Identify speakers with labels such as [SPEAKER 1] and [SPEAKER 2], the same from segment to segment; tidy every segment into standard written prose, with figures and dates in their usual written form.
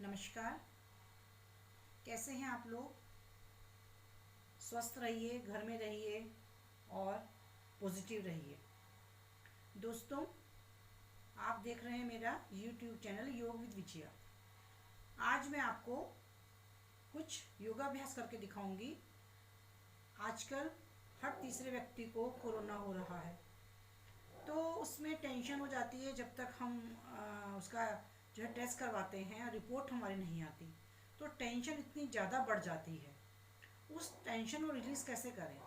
[SPEAKER 1] नमस्कार। कैसे हैं आप लोग? स्वस्थ रहिए, घर में रहिए और पॉजिटिव रहिए। दोस्तों, आप देख रहे हैं मेरा YouTube चैनल योग विद विजया। आज मैं आपको कुछ योगाभ्यास करके दिखाऊंगी। आजकल हर तीसरे व्यक्ति को कोरोना हो रहा है, तो उसमें टेंशन हो जाती है जब तक हम उसका जो है टेस्ट करवाते हैं और रिपोर्ट हमारी नहीं आती, तो टेंशन इतनी ज़्यादा बढ़ जाती है। उस टेंशन को रिलीज़ कैसे करें,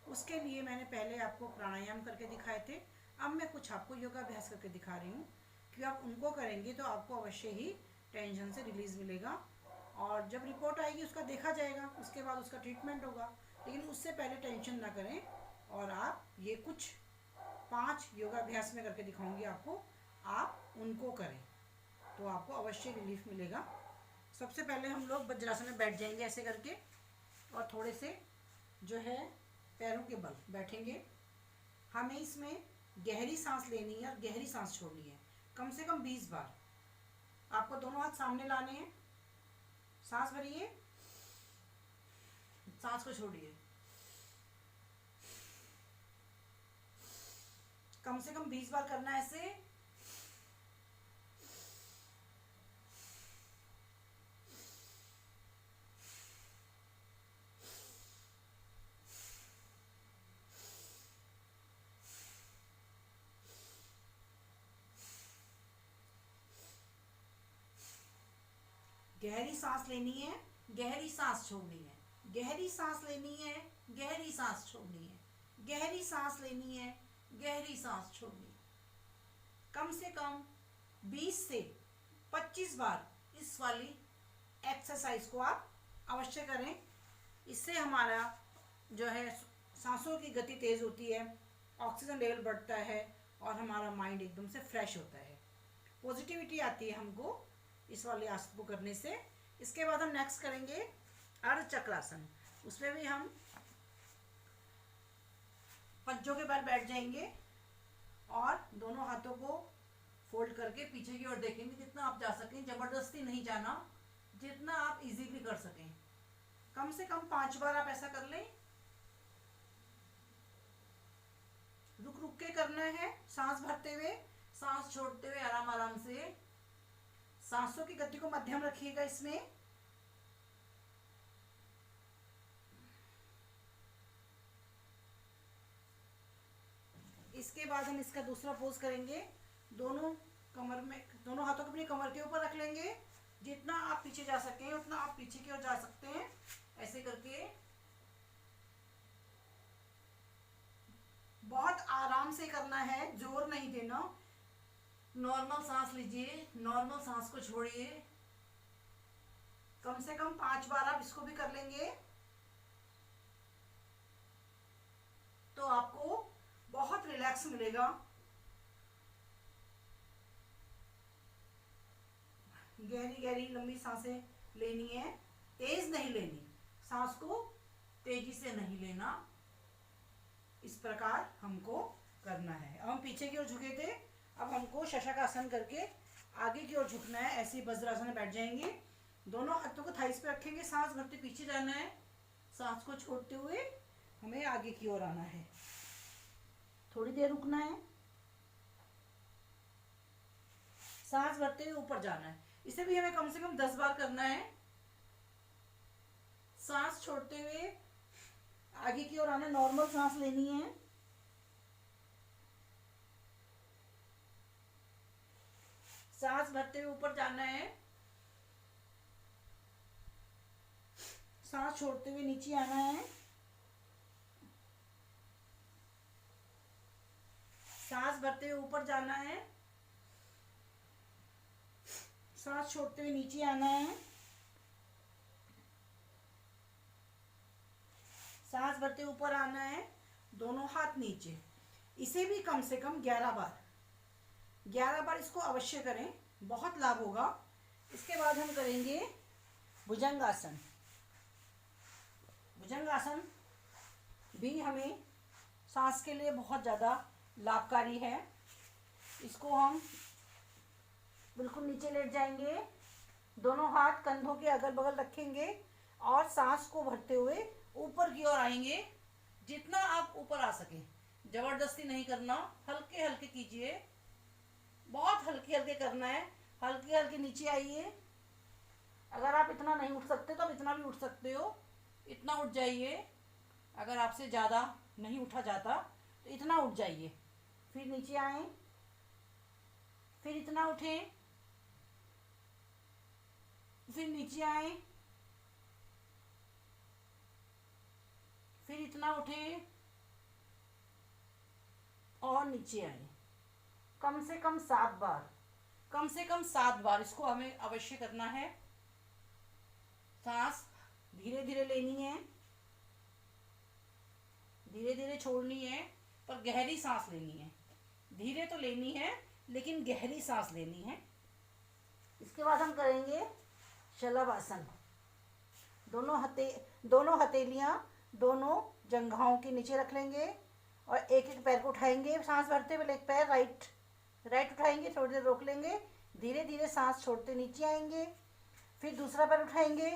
[SPEAKER 1] उसके लिए मैंने पहले आपको प्राणायाम करके दिखाए थे। अब मैं कुछ आपको योगाभ्यास करके दिखा रही हूँ कि आप उनको करेंगे तो आपको अवश्य ही टेंशन से रिलीज़ मिलेगा। और जब रिपोर्ट आएगी उसका देखा जाएगा, उसके बाद उसका ट्रीटमेंट होगा। लेकिन उससे पहले टेंशन ना करें और आप ये कुछ 5 योगाभ्यास में करके दिखाऊंगी आपको, आप उनको करें तो आपको अवश्य रिलीफ मिलेगा। सबसे पहले हम लोग वज्रासन में बैठ जाएंगे ऐसे करके, और थोड़े से जो है पैरों के बल बैठेंगे। हमें इसमें गहरी सांस लेनी है और गहरी सांस छोड़नी है, कम से कम 20 बार। आपको दोनों हाथ सामने लाने हैं, सांस भरिए, सांस को छोड़िए। कम से कम 20 बार करना है ऐसे। गहरी सांस लेनी है, गहरी सांस छोड़नी है, गहरी सांस लेनी है, गहरी सांस छोड़नी है, गहरी सांस लेनी है, गहरी सांस छोड़नी है। कम से कम 20 से 25 बार इस वाली एक्सरसाइज को आप अवश्य करें। इससे हमारा जो है सांसों की गति तेज होती है, ऑक्सीजन लेवल बढ़ता है और हमारा माइंड एकदम से फ्रेश होता है, पॉजिटिविटी आती है हमको इस वाले आसन को करने से। इसके बाद हम नेक्स्ट करेंगे अर्ध चक्रासन। उसमें भी हम पंजों के बल बैठ जाएंगे और दोनों हाथों को फोल्ड करके पीछे की ओर देखेंगे। जितना आप जा सकें, जबरदस्ती नहीं जाना, जितना आप इजीली कर सकें। कम से कम 5 बार आप ऐसा कर लें। रुक रुक के करना है, सांस भरते हुए, सांस छोड़ते हुए, आराम आराम से। सांसों की गति को मध्यम रखिएगा इसमें। इसके बाद हम इसका दूसरा पोज करेंगे। दोनों कमर में, दोनों हाथों को अपनी कमर के ऊपर रख लेंगे। जितना आप पीछे जा सकें उतना आप पीछे की ओर जा सकते हैं, ऐसे करके। बहुत आराम से करना है, जोर नहीं देना। नॉर्मल सांस लीजिए, नॉर्मल सांस को छोड़िए। कम से कम 5 बार आप इसको भी कर लेंगे तो आपको बहुत रिलैक्स मिलेगा। गहरी गहरी लंबी सांसें लेनी है, तेज नहीं लेनी, सांस को तेजी से नहीं लेना। इस प्रकार हमको करना है। अब हम पीछे की ओर झुके थे, अब हमको शशकासन करके आगे की ओर झुकना है। ऐसे वज्रासन में बैठ जाएंगे, दोनों हाथों को थाइस पे रखेंगे, सांस भरते पीछे जाना है, सांस को छोड़ते हुए हमें आगे की ओर आना है। थोड़ी देर रुकना है, सांस भरते हुए ऊपर जाना है। इसे भी हमें कम से कम 10 बार करना है। सांस छोड़ते हुए आगे की ओर आना, नॉर्मल सांस लेनी है। सांस भरते हुए ऊपर जाना है, सांस छोड़ते हुए नीचे आना है। सांस भरते हुए ऊपर जाना है, सांस छोड़ते हुए नीचे आना है। सांस भरते हुए ऊपर आना है, दोनों हाथ नीचे। इसे भी कम से कम 11 बार, 11 बार इसको अवश्य करें, बहुत लाभ होगा। इसके बाद हम करेंगे भुजंगासन। भुजंगासन भी हमें सांस के लिए बहुत ज़्यादा लाभकारी है। इसको हम बिल्कुल नीचे लेट जाएंगे, दोनों हाथ कंधों के अगल बगल रखेंगे और सांस को भरते हुए ऊपर की ओर आएंगे। जितना आप ऊपर आ सके, जबरदस्ती नहीं करना, हल्के हल्के कीजिए, बहुत हल्के हल्के करना है। हल्के हल्के नीचे आइए। अगर आप इतना नहीं उठ सकते तो आप इतना भी उठ सकते हो, इतना उठ जाइए। अगर आपसे ज़्यादा नहीं उठा जाता तो इतना उठ जाइए। फिर नीचे आए, फिर इतना उठें, फिर नीचे आए, फिर इतना उठें और नीचे आए। कम से कम 7 बार, कम से कम 7 बार इसको हमें अवश्य करना है। सांस धीरे धीरे लेनी है, धीरे धीरे छोड़नी है, पर गहरी सांस लेनी है। धीरे तो लेनी है लेकिन गहरी सांस लेनी है। इसके बाद हम करेंगे शलभ आसन। दोनों हथेलियां दोनों जंघाओं के नीचे रख लेंगे और एक एक पैर को उठाएंगे। सांस भरते हुए एक पैर राइट उठाएंगे, थोड़ी देर रोक लेंगे, धीरे धीरे सांस छोड़ते नीचे आएंगे। फिर दूसरा पैर उठाएंगे,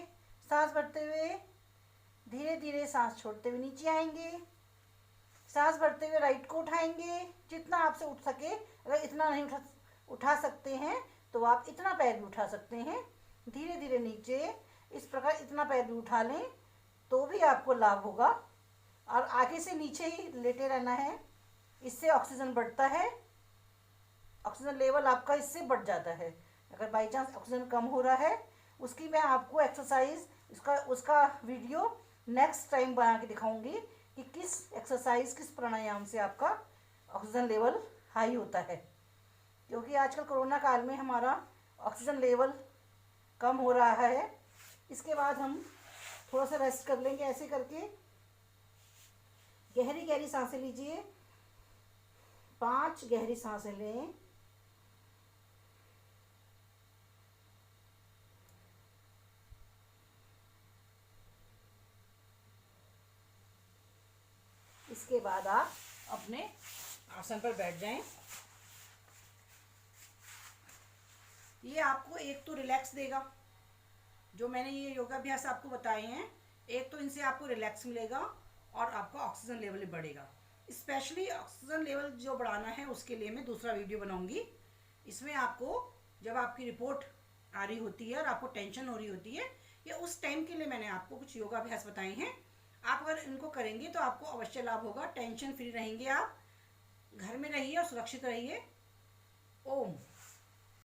[SPEAKER 1] सांस भरते हुए धीरे धीरे सांस छोड़ते हुए नीचे आएंगे। सांस भरते हुए राइट को उठाएंगे, जितना आपसे उठ सके। अगर इतना नहीं उठा सकते हैं तो आप इतना पैर भी उठा सकते हैं। धीरे धीरे नीचे, इस प्रकार इतना पैर भी उठा लें तो भी आपको लाभ होगा। और आगे से नीचे ही लेटे रहना है, इससे ऑक्सीजन बढ़ता है, ऑक्सीजन लेवल आपका इससे बढ़ जाता है। अगर बाई चांस ऑक्सीजन कम हो रहा है, उसकी मैं आपको एक्सरसाइज उसका वीडियो नेक्स्ट टाइम बना के दिखाऊंगी कि किस एक्सरसाइज, किस प्राणायाम से आपका ऑक्सीजन लेवल हाई होता है। क्योंकि आजकल कोरोना काल में हमारा ऑक्सीजन लेवल कम हो रहा है। इसके बाद हम थोड़ा सा रेस्ट कर लेंगे। ऐसे करके गहरी गहरी सांसें लीजिए। 5 गहरी सांसें लें। इसके बाद आप अपने आसन पर बैठ जाएं। ये आपको एक तो रिलैक्स देगा, जो मैंने ये योगाभ्यास आपको बताए हैं, एक तो इनसे आपको रिलैक्स मिलेगा और आपका ऑक्सीजन लेवल भी बढ़ेगा। स्पेशली ऑक्सीजन लेवल जो बढ़ाना है उसके लिए मैं दूसरा वीडियो बनाऊंगी। इसमें आपको जब आपकी रिपोर्ट आ रही होती है और आपको टेंशन हो रही होती है, या उस टाइम के लिए मैंने आपको कुछ योगाभ्यास बताए हैं। आप अगर इनको करेंगे तो आपको अवश्य लाभ होगा। टेंशन फ्री रहेंगे, आप घर में रहिए और सुरक्षित रहिए। ओम।